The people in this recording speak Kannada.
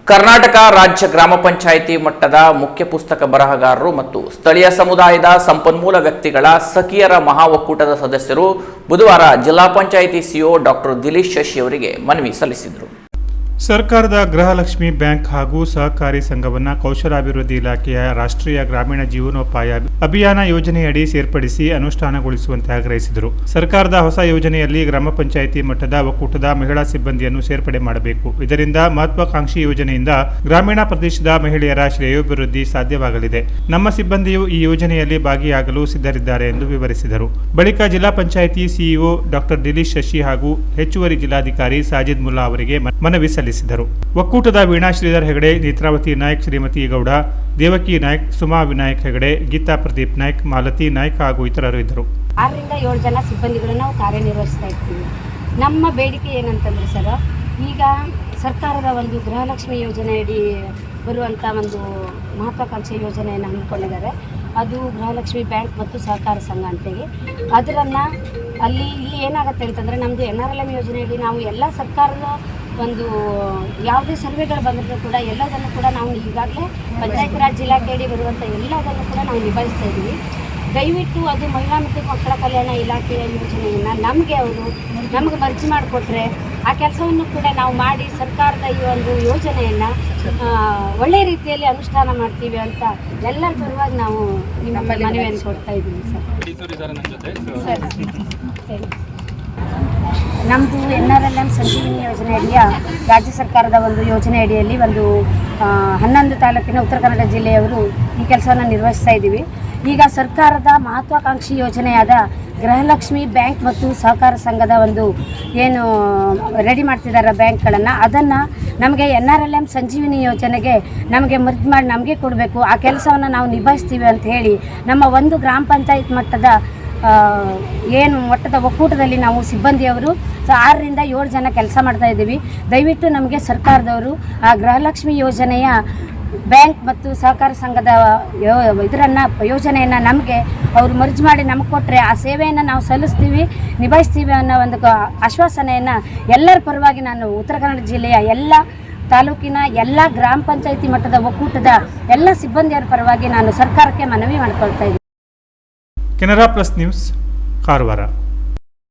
ಕರ್ನಾಟಕ ರಾಜ್ಯ ಗ್ರಾಮ ಪಂಚಾಯಿತಿ ಮಟ್ಟದ ಮುಖ್ಯ ಪುಸ್ತಕ ಬರಹಗಾರರು ಮತ್ತು ಸ್ಥಳೀಯ ಸಮುದಾಯದ ಸಂಪನ್ಮೂಲ ವ್ಯಕ್ತಿಗಳ ಸಖಿಯರ ಮಹಾ ಒಕ್ಕೂಟದ ಸದಸ್ಯರು ಬುಧವಾರ ಜಿಲ್ಲಾ ಪಂಚಾಯಿತಿ ಸಿಇಒ ಡಾಕ್ಟರ್ ದಿಲೀಶ್ ಶಶಿ ಅವರಿಗೆ ಮನವಿ ಸಲ್ಲಿಸಿದರು. ಸರ್ಕಾರದ ಗೃಹಲಕ್ಷ್ಮಿ ಬ್ಯಾಂಕ್ ಹಾಗೂ ಸಹಕಾರಿ ಸಂಘವನ್ನು ಕೌಶಲಾಭಿವೃದ್ಧಿ ಇಲಾಖೆಯ ರಾಷ್ಟ್ರೀಯ ಗ್ರಾಮೀಣ ಜೀವನೋಪಾಯ ಅಭಿಯಾನ ಯೋಜನೆಯಡಿ ಸೇರ್ಪಡಿಸಿ ಅನುಷ್ಠಾನಗೊಳಿಸುವಂತೆ ಆಗ್ರಹಿಸಿದರು. ಸರ್ಕಾರದ ಹೊಸ ಯೋಜನೆಯಲ್ಲಿ ಗ್ರಾಮ ಪಂಚಾಯಿತಿ ಮಟ್ಟದ ಒಕ್ಕೂಟದ ಮಹಿಳಾ ಸಿಬ್ಬಂದಿಯನ್ನು ಸೇರ್ಪಡೆ ಮಾಡಬೇಕು. ಇದರಿಂದ ಮಹತ್ವಾಕಾಂಕ್ಷಿ ಯೋಜನೆಯಿಂದ ಗ್ರಾಮೀಣ ಪ್ರದೇಶದ ಮಹಿಳೆಯರ ಶ್ರೇಯೋಭಿವೃದ್ಧಿ ಸಾಧ್ಯವಾಗಲಿದೆ. ನಮ್ಮ ಸಿಬ್ಬಂದಿಯು ಈ ಯೋಜನೆಯಲ್ಲಿ ಭಾಗಿಯಾಗಲು ಸಿದ್ಧರಿದ್ದಾರೆ ಎಂದು ವಿವರಿಸಿದರು. ಬಳಿಕ ಜಿಲ್ಲಾ ಪಂಚಾಯಿತಿ ಸಿಇಒ ಡಾಕ್ಟರ್ ದಿಲೀಶ್ ಶಶಿ ಹಾಗೂ ಹೆಚ್ಚುವರಿ ಜಿಲ್ಲಾಧಿಕಾರಿ ಸಾಜಿದ್ ಮುಲ್ಲಾ ಅವರಿಗೆ ಮನವಿ ಸಲ್ಲಿಸಿದರು. ಒಕ್ಕೂಟದ ವೀಣಾ ಶ್ರೀಧರ್ ಹೆಗಡೆ, ನೇತ್ರಾವತಿ ನಾಯ್ಕ್, ಶ್ರೀಮತಿ ಗೌಡ, ದೇವಕಿ ನಾಯ್ಕ್, ಸುಮಾ ವಿನಾಯಕ್ ಹೆಗಡೆ, ಗೀತಾ ಪ್ರದೀಪ್ ನಾಯ್ಕ್, ಮಾಲತಿ ನಾಯ್ಕ್ ಹಾಗೂ ಇತರರು ಇದ್ದರು. 6 ರಿಂದ 7 ಜನ ಸಿಬ್ಬಂದಿಗಳನ್ನು ನಾವು ಕಾರ್ಯನಿರ್ವಹಿಸ್ತಾ ಇರ್ತೀವಿ. ನಮ್ಮ ಬೇಡಿಕೆ ಏನಂತಂದ್ರೆ ಸರ್, ಈಗ ಸರ್ಕಾರದ ಒಂದು ಗೃಹಲಕ್ಷ್ಮಿ ಯೋಜನೆಯಡಿ ಬರುವಂಥ ಒಂದು ಮಹತ್ವಾಕಾಂಕ್ಷೆ ಯೋಜನೆಯನ್ನು ಹಮ್ಮಿಕೊಂಡಿದ್ದಾರೆ. ಅದು ಗೃಹಲಕ್ಷ್ಮಿ ಬ್ಯಾಂಕ್ ಮತ್ತು ಸಹಕಾರ ಸಂಘ ಅಂತೇಳಿ. ಅದರನ್ನು ಇಲ್ಲಿ ಏನಾಗುತ್ತೆ ಅಂತಂದರೆ, ನಮ್ಮದು NRLM ಯೋಜನೆಯಲ್ಲಿ ನಾವು ಎಲ್ಲ ಸರ್ಕಾರದ ಒಂದು ಯಾವುದೇ ಸರ್ವೆಗಳು ಬಂದರೂ ಕೂಡ ಎಲ್ಲದನ್ನು ಕೂಡ ನಾವು ಈಗಾಗಲೇ ಪಂಚಾಯತ್ ರಾಜ್ ಇಲಾಖೆಯಡಿ ಬರುವಂಥ ಎಲ್ಲದನ್ನು ಕೂಡ ನಾವು ನಿಭಾಯಿಸ್ತಾ ಇದ್ದೀವಿ. ದಯವಿಟ್ಟು ಅದು ಮಹಿಳಾ ಮತ್ತು ಮಕ್ಕಳ ಕಲ್ಯಾಣ ಇಲಾಖೆಯ ಯೋಜನೆಯನ್ನು ನಮಗೆ ಮರ್ಜಿ ಮಾಡಿಕೊಟ್ರೆ ಆ ಕೆಲಸವನ್ನು ಕೂಡ ನಾವು ಮಾಡಿ ಸರ್ಕಾರದ ಈ ಒಂದು ಯೋಜನೆಯನ್ನು ಒಳ್ಳೆಯ ರೀತಿಯಲ್ಲಿ ಅನುಷ್ಠಾನ ಮಾಡ್ತೀವಿ ಅಂತ ಎಲ್ಲರ ಪರವಾಗಿ ನಾವು ನಿಮ್ಮ ಮನವಿಯನ್ನು ಕೊಡ್ತಾ ಇದ್ದೀವಿ ಸರ್. ನಮ್ಮದು NRLM ಸಂಜೀವಿನಿ ಯೋಜನೆ ಅಡಿಯ ರಾಜ್ಯ ಸರ್ಕಾರದ ಒಂದು ಯೋಜನೆ ಅಡಿಯಲ್ಲಿ 11 ತಾಲೂಕಿನ ಉತ್ತರ ಕನ್ನಡ ಜಿಲ್ಲೆಯವರು ಈ ಕೆಲಸವನ್ನು ನಿರ್ವಹಿಸ್ತಾ ಇದ್ದೀವಿ. ಈಗ ಸರ್ಕಾರದ ಮಹತ್ವಾಕಾಂಕ್ಷಿ ಯೋಜನೆಯಾದ ಗೃಹಲಕ್ಷ್ಮಿ ಬ್ಯಾಂಕ್ ಮತ್ತು ಸಹಕಾರ ಸಂಘದ ಏನು ರೆಡಿ ಮಾಡ್ತಿದ್ದಾರೆ ಬ್ಯಾಂಕ್ಗಳನ್ನು, ಅದನ್ನು ನಮಗೆ NRLM ಸಂಜೀವಿನಿ ಯೋಜನೆಗೆ ನಮಗೆ ಮರ್ಜ್ ಮಾಡಿ ನಮಗೆ ಕೊಡಬೇಕು. ಆ ಕೆಲಸವನ್ನು ನಾವು ನಿಭಾಯಿಸ್ತೀವಿ ಅಂತ ಹೇಳಿ ನಮ್ಮ ಒಂದು ಗ್ರಾಮ ಪಂಚಾಯತ್ ಮಟ್ಟದ ಒಕ್ಕೂಟದಲ್ಲಿ ನಾವು ಸಿಬ್ಬಂದಿಯವರು 6 ರಿಂದ 7 ಜನ ಕೆಲಸ ಮಾಡ್ತಾ ಇದ್ದೀವಿ. ದಯವಿಟ್ಟು ನಮಗೆ ಸರ್ಕಾರದವರು ಆ ಗೃಹಲಕ್ಷ್ಮಿ ಯೋಜನೆಯ ಬ್ಯಾಂಕ್ ಮತ್ತು ಸಹಕಾರ ಸಂಘದ ಯೋಜನೆಯನ್ನು ನಮಗೆ ಅವರು ಮರ್ಜ್ ಮಾಡಿ ನಮಗೆ ಕೊಟ್ಟರೆ ಆ ಸೇವೆಯನ್ನು ನಾವು ಸಲ್ಲಿಸ್ತೀವಿ, ನಿಭಾಯಿಸ್ತೀವಿ ಅನ್ನೋ ಒಂದು ಆಶ್ವಾಸನೆಯನ್ನು ಎಲ್ಲರ ಪರವಾಗಿ ನಾನು ಉತ್ತರ ಕನ್ನಡ ಜಿಲ್ಲೆಯ ಎಲ್ಲ ತಾಲೂಕಿನ ಎಲ್ಲ ಗ್ರಾಮ ಪಂಚಾಯಿತಿ ಮಟ್ಟದ ಒಕ್ಕೂಟದ ಎಲ್ಲ ಸಿಬ್ಬಂದಿಯರ ಪರವಾಗಿ ನಾನು ಸರ್ಕಾರಕ್ಕೆ ಮನವಿ ಮಾಡಿಕೊಳ್ತಾ ಇದ್ದೀನಿ. Canara plus news, Karwar.